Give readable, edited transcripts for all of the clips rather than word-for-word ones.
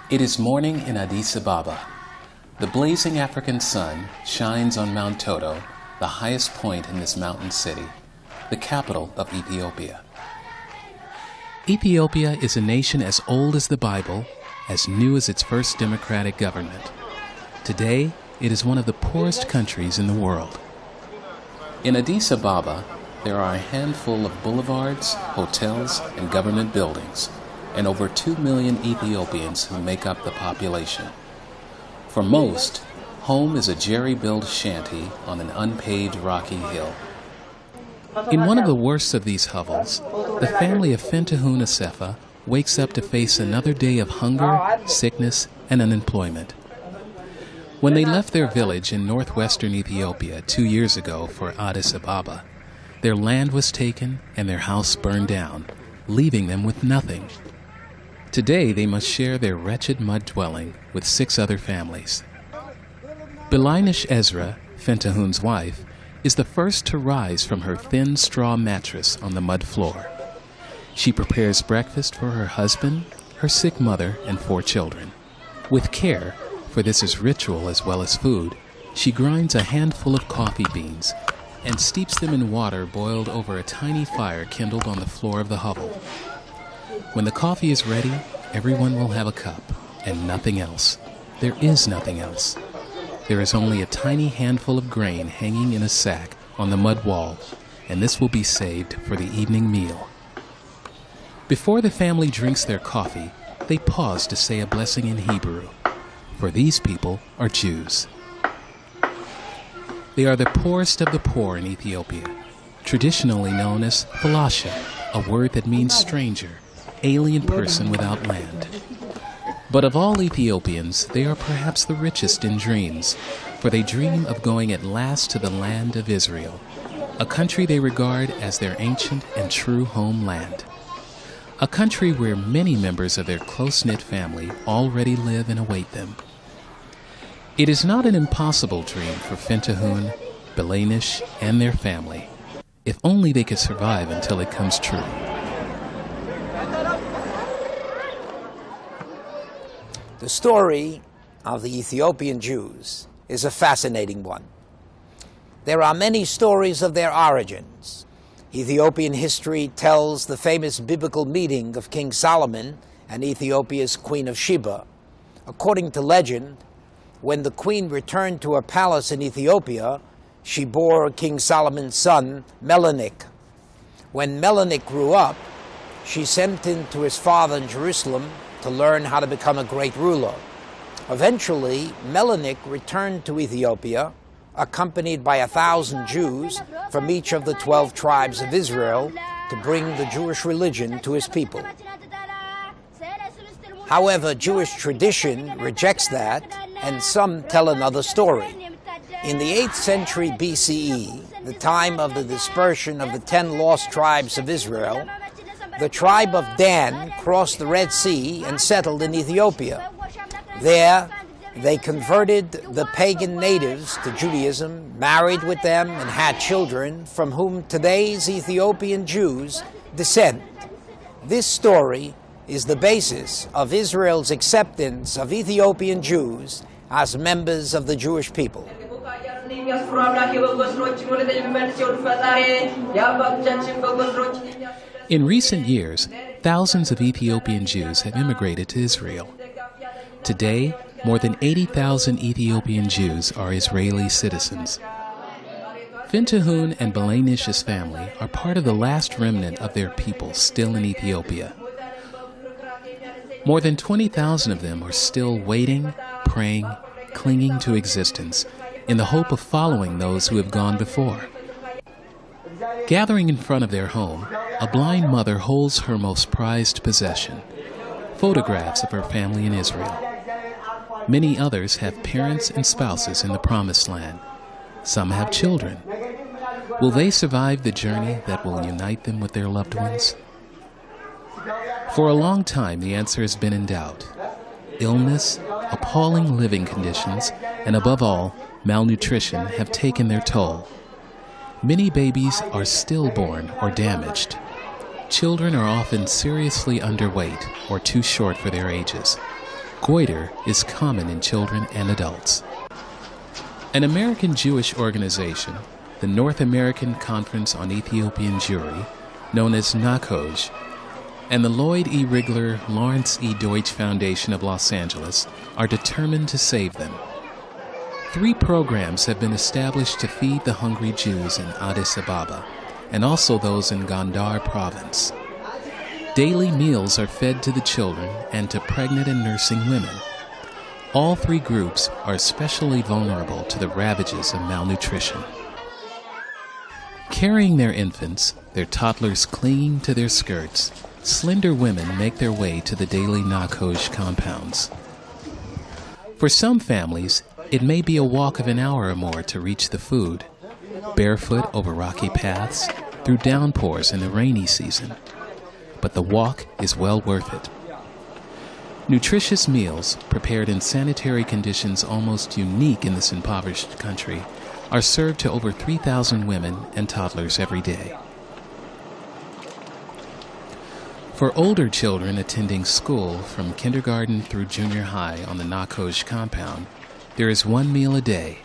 It is morning in Addis Ababa. The blazing African sun shines on Mount Toto, the highest point in this mountain city, the capital of Ethiopia. Ethiopia is a nation as old as the Bible, as new as its first democratic government. Today, it is one of the poorest countries in the world. In Addis Ababa, there are a handful of boulevards, hotels, and government buildings, and over 2 million Ethiopians who make up the population. For most, home is a jerry-built shanty on an unpaved rocky hill. In one of the worst of these hovels, the family of Cooltv-se wakes up to face another day of hunger, sickness, and unemployment. When they left their village in northwestern Ethiopia 2 years ago for Addis Ababa, their land was taken and their house burned down, leaving them with nothing. Today, they must share their wretched mud dwelling with 6 other families. Belinish Ezra, Fentahun's wife, is the first to rise from her thin straw mattress on the mud floor. She prepares breakfast for her husband, her sick mother, and 4 children. With care, for this is ritual as well as food, she grinds a handful of coffee beans and steeps them in water boiled over a tiny fire kindled on the floor of the hovel. When the coffee is ready, everyone will have a cup, and nothing else. There is nothing else. There is only a tiny handful of grain hanging in a sack on the mud wall, and this will be saved for the evening meal. Before the family drinks their coffee, they pause to say a blessing in Hebrew, for these people are Jews. They are the poorest of the poor in Ethiopia, traditionally known as falasha, a word that means stranger, alien person without land. But of all Ethiopians, they are perhaps the richest in dreams, for they dream of going at last to the land of Israel, a country they regard as their ancient and true homeland. A country where many members of their close-knit family already live and await them. It is not an impossible dream for Fentahun, Belinish, and their family, if only they could survive until it comes true. The story of the Ethiopian Jews is a fascinating one. There are many stories of their origins. Ethiopian history tells the famous biblical meeting of King Solomon and Ethiopia's Queen of Sheba. According to legend, when the queen returned to her palace in Ethiopia, she bore King Solomon's son, Menelik. When Menelik grew up, she sent him to his father in Jerusalem to learn how to become a great ruler. Eventually, Menelik returned to Ethiopia, accompanied by 1,000 Jews from each of the 12 tribes of Israel to bring the Jewish religion to his people. However, Jewish tradition rejects that, and some tell another story. In the 8th century BCE, the time of the dispersion of the 10 lost tribes of Israel, the tribe of Dan crossed the Red Sea and settled in Ethiopia. There, they converted the pagan natives to Judaism, married with them, and had children from whom today's Ethiopian Jews descend. This story is the basis of Israel's acceptance of Ethiopian Jews as members of the Jewish people. In recent years, thousands of Ethiopian Jews have immigrated to Israel. Today, more than 80,000 Ethiopian Jews are Israeli citizens. Fentahun and Belinish's family are part of the last remnant of their people still in Ethiopia. More than 20,000 of them are still waiting, praying, clinging to existence in the hope of following those who have gone before. Gathering in front of their home, a blind mother holds her most prized possession, photographs of her family in Israel. Many others have parents and spouses in the Promised Land. Some have children. Will they survive the journey that will unite them with their loved ones? For a long time, the answer has been in doubt. Illness, appalling living conditions, and above all, malnutrition have taken their toll. Many babies are stillborn or damaged. Children are often seriously underweight or too short for their ages. Goiter is common in children and adults. An American Jewish organization, the North American Conference on Ethiopian Jewry, known as NACOJ, and the Lloyd E. Rigler Lawrence E. Deutsch Foundation of Los Angeles are determined to save them. 3 programs have been established to feed the hungry Jews in Addis Ababa, and also those in Gondar province. Daily meals are fed to the children and to pregnant and nursing women. All 3 groups are especially vulnerable to the ravages of malnutrition. Carrying their infants, their toddlers clinging to their skirts, slender women make their way to the daily NACOJ compounds. For some families, it may be a walk of an hour or more to reach the food, barefoot over rocky paths, through downpours in the rainy season. But the walk is well worth it. Nutritious meals, prepared in sanitary conditions almost unique in this impoverished country, are served to over 3,000 women and toddlers every day. For older children attending school from kindergarten through junior high on the NACOJ compound, there is 1 meal a day: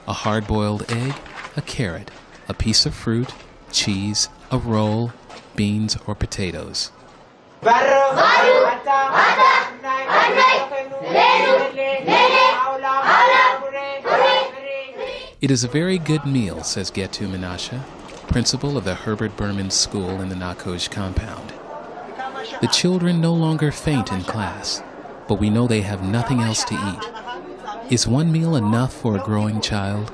a hard-boiled egg, a carrot, a piece of fruit, cheese, a roll, beans, or potatoes. It is a very good meal, says Getu Menashe, principal of the Herbert Berman School in the NACOJ compound. The children no longer faint in class, but we know they have nothing else to eat. Is 1 meal enough for a growing child?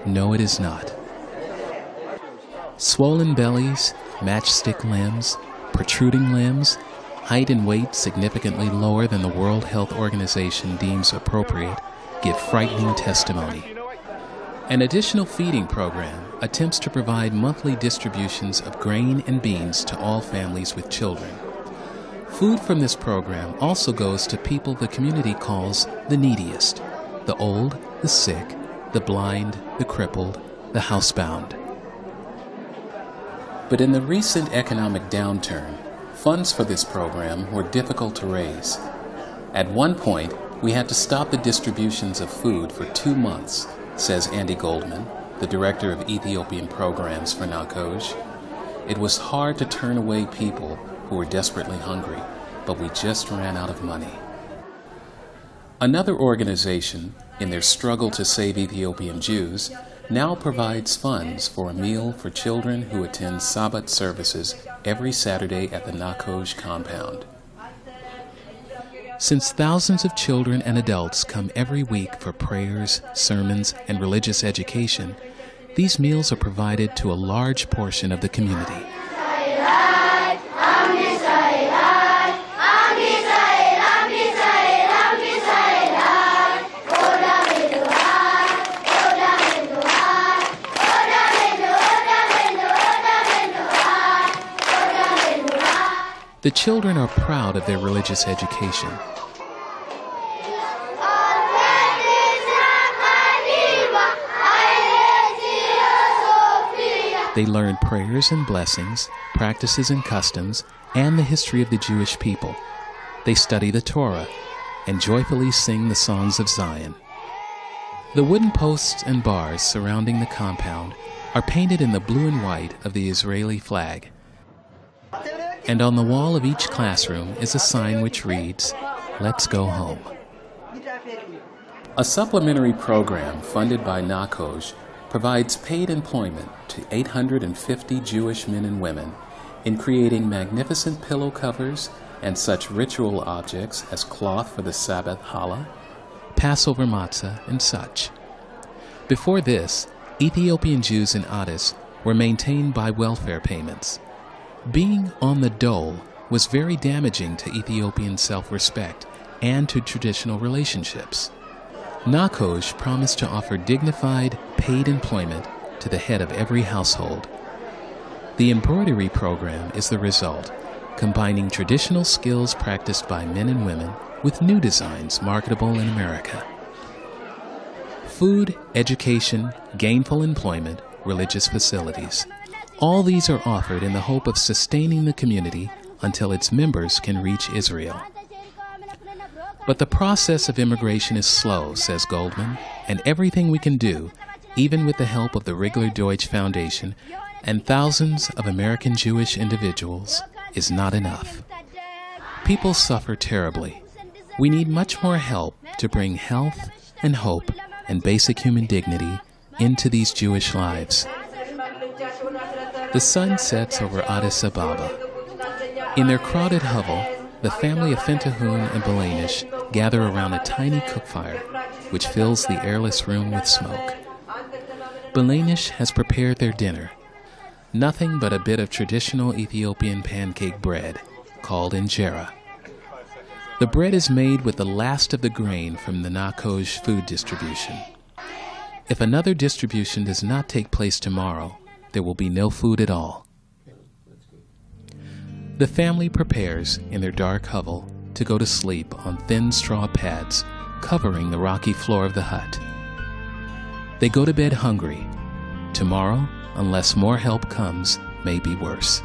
No, it is not. Swollen bellies, matchstick limbs, protruding limbs, height and weight significantly lower than the World Health Organization deems appropriate, give frightening testimony. An additional feeding program attempts to provide monthly distributions of grain and beans to all families with children. Food from this program also goes to people the community calls the neediest: the old, the sick, the blind, the crippled, the housebound. But in the recent economic downturn, funds for this program were difficult to raise. At one point, we had to stop the distributions of food for 2 months, says Andy Goldman, the director of Ethiopian programs for NACOJ. It was hard to turn away people who were desperately hungry, but we just ran out of money. Another organization, in their struggle to save Ethiopian Jews, now provides funds for a meal for children who attend Sabbath services every Saturday at the NACOJ compound. Since thousands of children and adults come every week for prayers, sermons, and religious education, these meals are provided to a large portion of the community. The children are proud of their religious education. They learn prayers and blessings, practices and customs, and the history of the Jewish people. They study the Torah and joyfully sing the songs of Zion. The wooden posts and bars surrounding the compound are painted in the blue and white of the Israeli flag. And on the wall of each classroom is a sign which reads, "Let's go home." A supplementary program funded by NACOJ provides paid employment to 850 Jewish men and women in creating magnificent pillow covers and such ritual objects as cloth for the Sabbath challah, Passover matzah, and such. Before this, Ethiopian Jews in Addis were maintained by welfare payments. Being on the dole was very damaging to Ethiopian self-respect and to traditional relationships. NACOJ promised to offer dignified, paid employment to the head of every household. The embroidery program is the result, combining traditional skills practiced by men and women with new designs marketable in America. Food, education, gainful employment, religious facilities. All these are offered in the hope of sustaining the community until its members can reach Israel. But the process of immigration is slow, says Goldman, and everything we can do, even with the help of the Rigler Deutsch Foundation and thousands of American Jewish individuals, is not enough. People suffer terribly. We need much more help to bring health and hope and basic human dignity into these Jewish lives. The sun sets over Addis Ababa. In their crowded hovel, the family of Fentahun and Belanish gather around a tiny cook fire, which fills the airless room with smoke. Belanish has prepared their dinner, nothing but a bit of traditional Ethiopian pancake bread, called injera. The bread is made with the last of the grain from the Nakoj food distribution. If another distribution does not take place tomorrow, there will be no food at all. The family prepares, in their dark hovel, to go to sleep on thin straw pads covering the rocky floor of the hut. They go to bed hungry. Tomorrow, unless more help comes, may be worse.